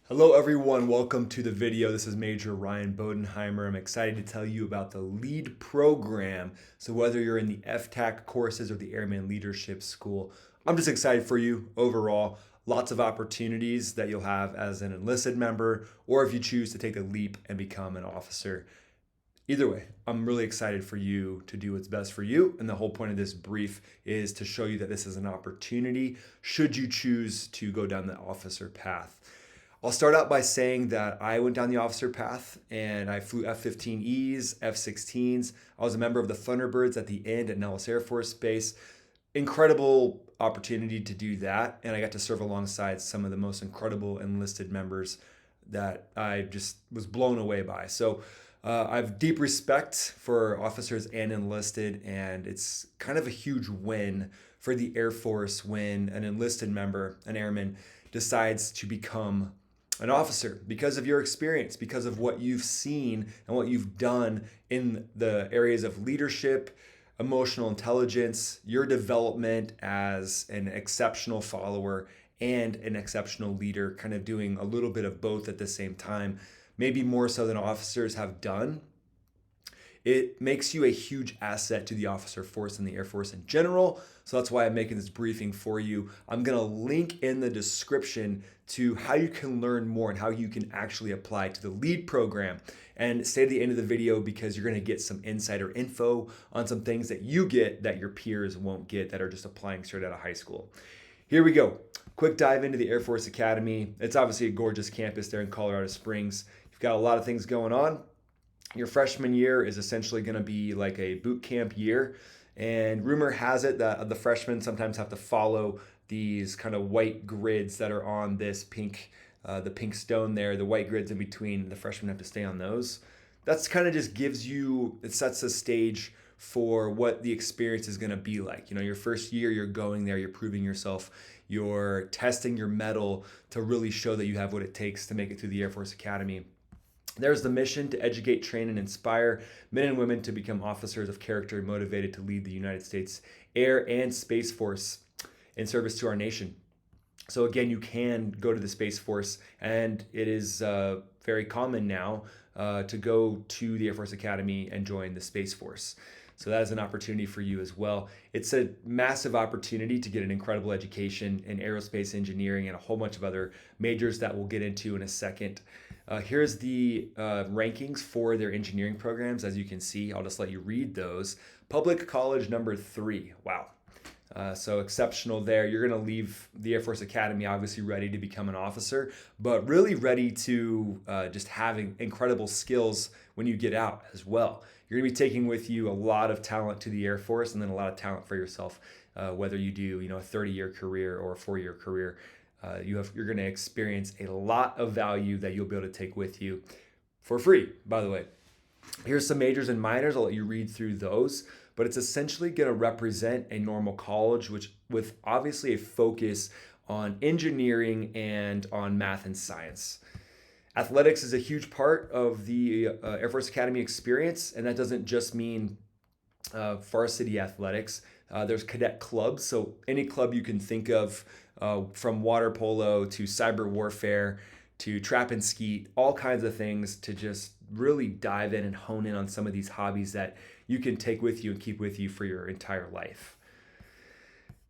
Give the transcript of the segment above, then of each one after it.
Hello everyone, welcome to the video. This is Major Ryan Bodenheimer. I'm excited to tell you about the LEAD program. So whether you're in the FTAC courses or the Airman Leadership School, I'm just excited for you overall. Lots of opportunities that you'll have as an enlisted member, or if you choose to take the leap and become an officer. Either way, I'm really excited for you to do what's best for you. And the whole point of this brief is to show you that this is an opportunity should you choose to go down the officer path. I'll start out by saying that I went down the officer path and I flew F-15Es, F-16s. I was a member of the Thunderbirds at the end at Nellis Air Force Base. Incredible opportunity to do that. And I got to serve alongside some of the most incredible enlisted members that I just was blown away by. So I have deep respect for officers and enlisted, and it's kind of a huge win for the Air Force when an enlisted member, an airman, decides to become an officer because of your experience, because of what you've seen and what you've done in the areas of leadership, emotional intelligence, your development as an exceptional follower and an exceptional leader, kind of doing a little bit of both at the same time, maybe more so than officers have done. It makes you a huge asset to the officer force and the Air Force in general. So that's why I'm making this briefing for you. I'm going to link in the description to how you can learn more and how you can actually apply to the LEAD program. And stay to the end of the video because you're going to get some insider info on some things that you get that your peers won't get that are just applying straight out of high school. Here we go. Quick dive into the Air Force Academy. It's obviously a gorgeous campus there in Colorado Springs. You've got a lot of things going on. Your freshman year is essentially going to be like a boot camp year. And rumor has it that the freshmen sometimes have to follow these kind of white grids that are on this the pink stone there, the white grids in between. The freshmen have to stay on those. That's kind of just it sets the stage for what the experience is going to be like. You know, your first year, you're going there, you're proving yourself, you're testing your mettle to really show that you have what it takes to make it through the Air Force Academy. There's the mission to educate, train, and inspire men and women to become officers of character motivated to lead the United States Air and Space Force in service to our nation. So again, you can go to the Space Force, and it is very common now to go to the Air Force Academy and join the Space Force. So that is an opportunity for you as well. It's a massive opportunity to get an incredible education in aerospace engineering and a whole bunch of other majors that we'll get into in a second. Here's the rankings for their engineering programs. As you can see, I'll just let you read those. Public college number 3. Wow. So exceptional there. You're going to leave the Air Force Academy obviously ready to become an officer, but really ready to just having incredible skills when you get out as well. You're going to be taking with you a lot of talent to the Air Force and then a lot of talent for yourself, whether you do a 30-year career or a 4-year career. You're going to experience a lot of value that you'll be able to take with you for free, by the way. Here's some majors and minors. I'll let you read through those, but it's essentially going to represent a normal college, which with obviously a focus on engineering and on math and science. Athletics is a huge part of the Air Force Academy experience, and that doesn't just mean varsity athletics. There's cadet clubs, so any club you can think of, from water polo to cyber warfare to trap and skeet, all kinds of things to just really dive in and hone in on some of these hobbies that you can take with you and keep with you for your entire life.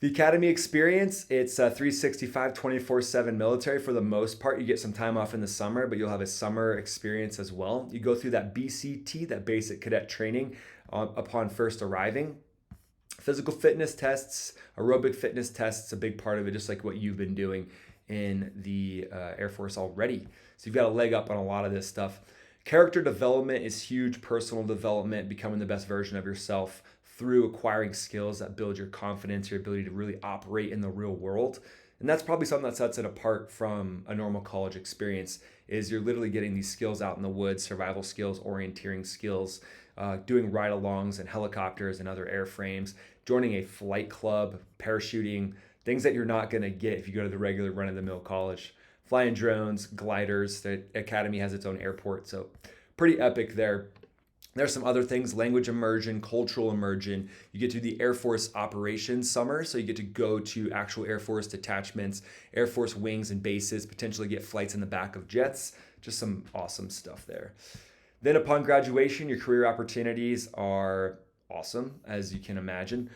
The Academy experience, it's 365, 24/7 military for the most part. You get some time off in the summer, but you'll have a summer experience as well. You go through that BCT, that basic cadet training, upon first arriving. Physical fitness tests, aerobic fitness tests, a big part of it, just like what you've been doing in the Air Force already. So you've got a leg up on a lot of this stuff. Character development is huge. Personal development, becoming the best version of yourself through acquiring skills that build your confidence, your ability to really operate in the real world. And that's probably something that sets it apart from a normal college experience is you're literally getting these skills out in the woods, survival skills, orienteering skills, doing ride-alongs and helicopters and other airframes, joining a flight club, parachuting, things that you're not going to get if you go to the regular run-of-the-mill college. Flying drones, gliders. The academy has its own airport, so pretty epic there. There's some other things, language immersion, cultural immersion. You get to the Air Force Operations Summer, so you get to go to actual Air Force detachments, Air Force wings and bases, potentially get flights in the back of jets. Just some awesome stuff there. Then upon graduation, your career opportunities are awesome, as you can imagine.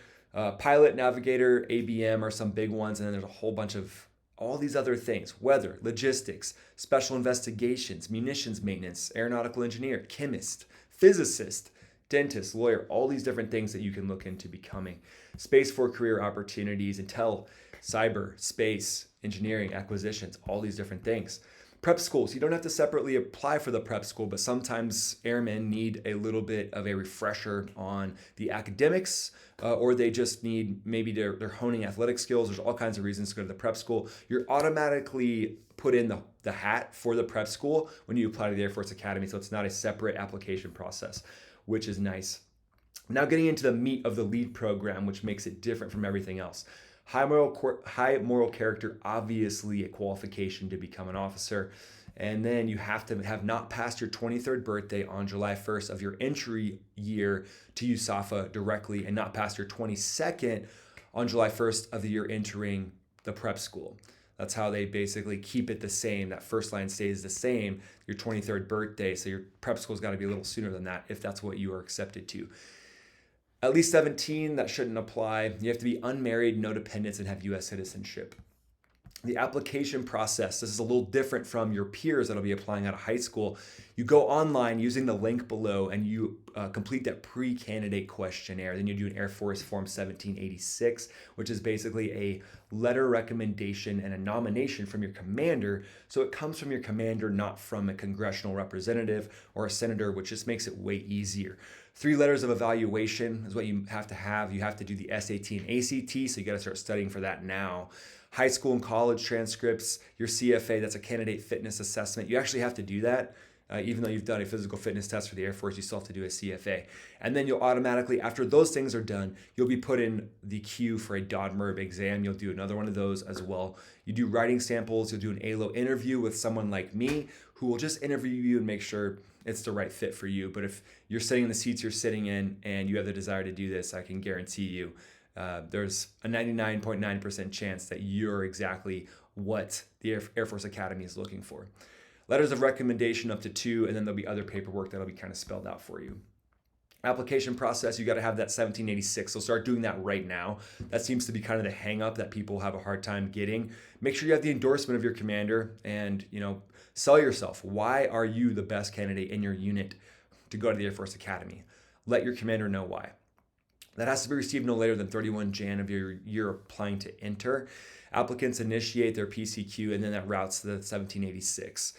Pilot, navigator, ABM are some big ones, and then there's a whole bunch of all these other things: weather, logistics, special investigations, munitions maintenance, aeronautical engineer, chemist, physicist, dentist, lawyer, all these different things that you can look into becoming. Space for career opportunities, intel, cyber, space, engineering, acquisitions, all these different things. Prep schools, you don't have to separately apply for the prep school, but sometimes airmen need a little bit of a refresher on the academics, or they just need, maybe they're honing athletic skills. There's all kinds of reasons to go to the prep school. You're automatically put in the hat for the prep school when you apply to the Air Force Academy, so it's not a separate application process, which is nice. Now getting into the meat of the LEAD program, which makes it different from everything else. High moral character, obviously a qualification to become an officer. And then you have to have not passed your 23rd birthday on July 1st of your entry year to USAFA directly, and not past your 22nd on July 1st of the year entering the prep school. That's how they basically keep it the same. That first line stays the same, your 23rd birthday. So your prep school's got to be a little sooner than that if that's what you are accepted to. At least 17, that shouldn't apply. You have to be unmarried, no dependents, and have U.S. citizenship. The application process, this is a little different from your peers that'll be applying out of high school. You go online using the link below and you complete that pre-candidate questionnaire. Then you do an Air Force Form 1786, which is basically a letter recommendation and a nomination from your commander. So it comes from your commander, not from a congressional representative or a senator, which just makes it way easier. 3 letters of evaluation is what you have to have. You have to do the SAT and ACT, so you got to start studying for that now. High school and college transcripts, your CFA, that's a candidate fitness assessment. You actually have to do that. Even though you've done a physical fitness test for the Air Force, you still have to do a CFA. And then you'll automatically, after those things are done, you'll be put in the queue for a DOD-MERB exam. You'll do another one of those as well. You do writing samples. You'll do an ALO interview with someone like me who will just interview you and make sure it's the right fit for you. But if you're sitting in the seats you're sitting in and you have the desire to do this, I can guarantee you there's a 99.9% chance that you're exactly what the Air Force Academy is looking for. Letters of recommendation up to 2, and then there'll be other paperwork that'll be kind of spelled out for you. Application process, you got to have that 1786. So start doing that right now. That seems to be kind of the hang up that people have a hard time getting. Make sure you have the endorsement of your commander and, sell yourself. Why are you the best candidate in your unit to go to the Air Force Academy? Let your commander know why. That has to be received no later than 31 Jan of your year applying to enter. Applicants initiate their PCQ, and then that routes to the 1786.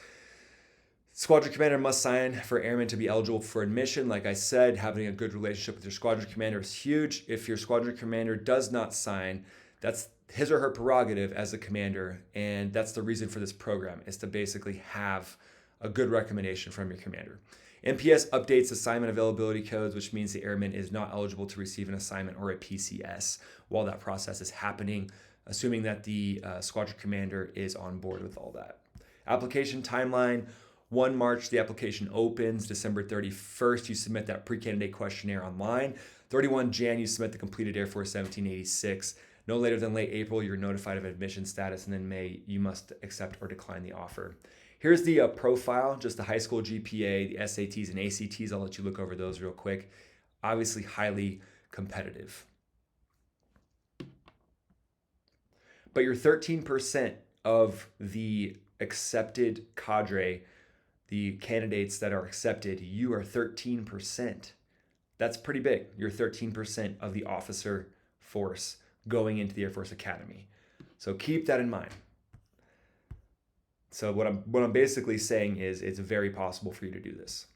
Squadron commander must sign for airmen to be eligible for admission. Like I said, having a good relationship with your squadron commander is huge. If your squadron commander does not sign, that's his or her prerogative as a commander, and that's the reason for this program, is to basically have a good recommendation from your commander. NPS updates assignment availability codes, which means the airman is not eligible to receive an assignment or a PCS while that process is happening, assuming that the squadron commander is on board with all that. Application timeline: 1 March, the application opens. December 31st, you submit that pre-candidate questionnaire online. 31 Jan, you submit the completed Air Force 1786. No later than late April, you're notified of admission status, and then May, you must accept or decline the offer. Here's the profile, just the high school GPA, the SATs and ACTs. I'll let you look over those real quick. Obviously, highly competitive. But you're 13% of the accepted cadre, the candidates that are accepted, you are 13%. That's pretty big. You're 13% of the officer force going into the Air Force Academy. So keep that in mind. So what I'm basically saying is it's very possible for you to do this.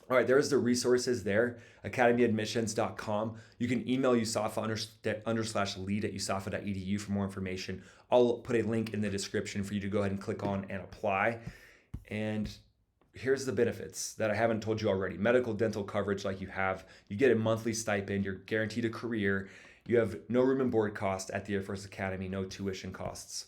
All right, there's the resources there, academyadmissions.com. You can email usafa_lead@usafa.edu for more information. I'll put a link in the description for you to go ahead and click on and apply. And here's the benefits that I haven't told you already. Medical, dental coverage like you have. You get a monthly stipend. You're guaranteed a career. You have no room and board cost at the Air Force Academy, no tuition costs.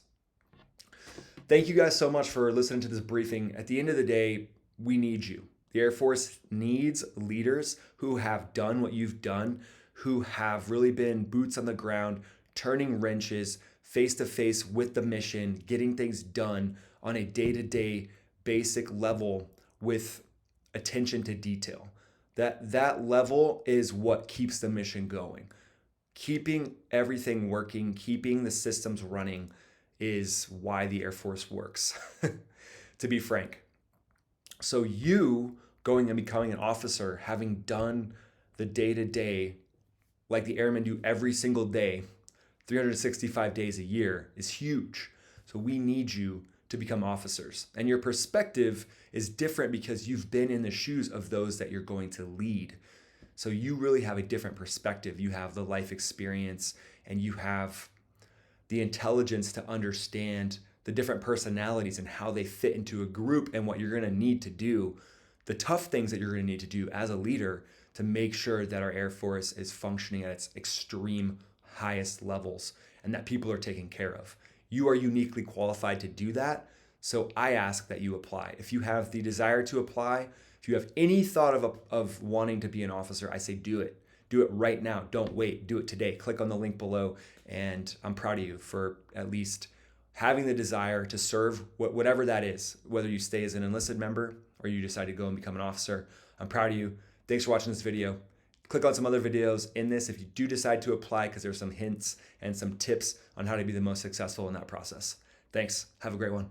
Thank you guys so much for listening to this briefing. At the end of the day, we need you. The Air Force needs leaders who have done what you've done, who have really been boots on the ground, turning wrenches face to face with the mission, getting things done on a day-to-day basic level with attention to detail. That level is what keeps the mission going. Keeping everything working, keeping the systems running is why the Air Force works, to be frank. So you going and becoming an officer, having done the day-to-day like the airmen do every single day, 365 days a year, is huge. So we need you to become officers. And your perspective is different because you've been in the shoes of those that you're going to lead. So you really have a different perspective. You have the life experience and you have the intelligence to understand the different personalities and how they fit into a group and what you're going to need to do, the tough things that you're going to need to do as a leader to make sure that our Air Force is functioning at its extreme highest levels and that people are taken care of. You are uniquely qualified to do that. So I ask that you apply. If you have the desire to apply, if you have any thought of wanting to be an officer, I say do it. Do it right now. Don't wait. Do it today. Click on the link below. And I'm proud of you for at least having the desire to serve, whatever that is, whether you stay as an enlisted member or you decide to go and become an officer. I'm proud of you. Thanks for watching this video. Click on some other videos in this if you do decide to apply, because there's some hints and some tips on how to be the most successful in that process. Thanks. Have a great one.